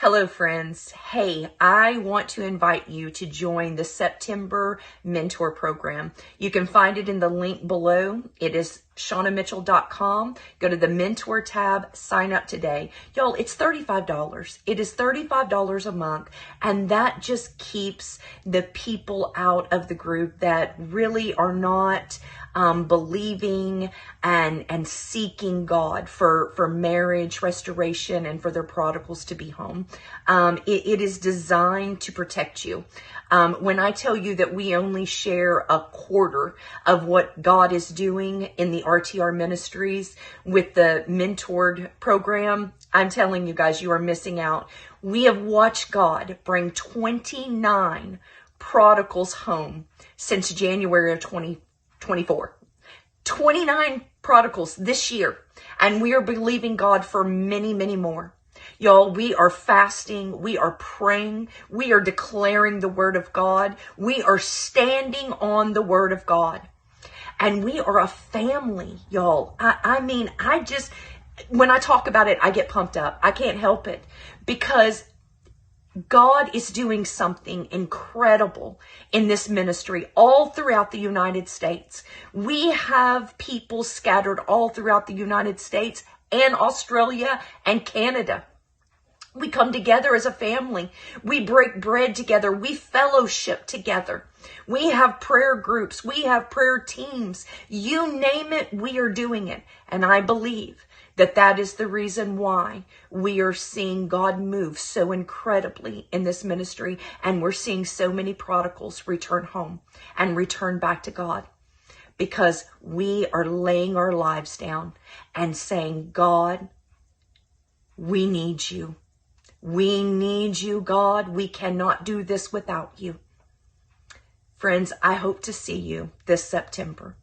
Hello, friends. Hey, I want to invite you to join the September Mentor Program. You can find it in the link below. It is ShawnnaMitchell.com. Go to the Mentor tab, sign up today. Y'all, it's $35. It is $35 a month, and that just keeps the people out of the group that really are not believing and seeking God for marriage restoration and for their prodigals to be home. It is designed to protect you. When I tell you that we only share a quarter of what God is doing in the RTR Ministries with the Mentored program, I'm telling you guys, you are missing out. We have watched God bring 29 prodigals home since January of 2024. 29 prodigals this year. And we are believing God for many, many more. Y'all, we are fasting. We are praying. We are declaring the word of God. We are standing on the word of God. And we are a family, y'all. When I talk about it, I get pumped up. I can't help it because God is doing something incredible in this ministry all throughout the United States. We have people scattered all throughout the United States and Australia and Canada. We come together as a family. We break bread together. We fellowship together. We have prayer groups. We have prayer teams. You name it, we are doing it. And I believe that is the reason why we are seeing God move so incredibly in this ministry. And we're seeing so many prodigals return home and return back to God. Because we are laying our lives down and saying, God, we need you. We need you, God. We cannot do this without you. Friends, I hope to see you this September.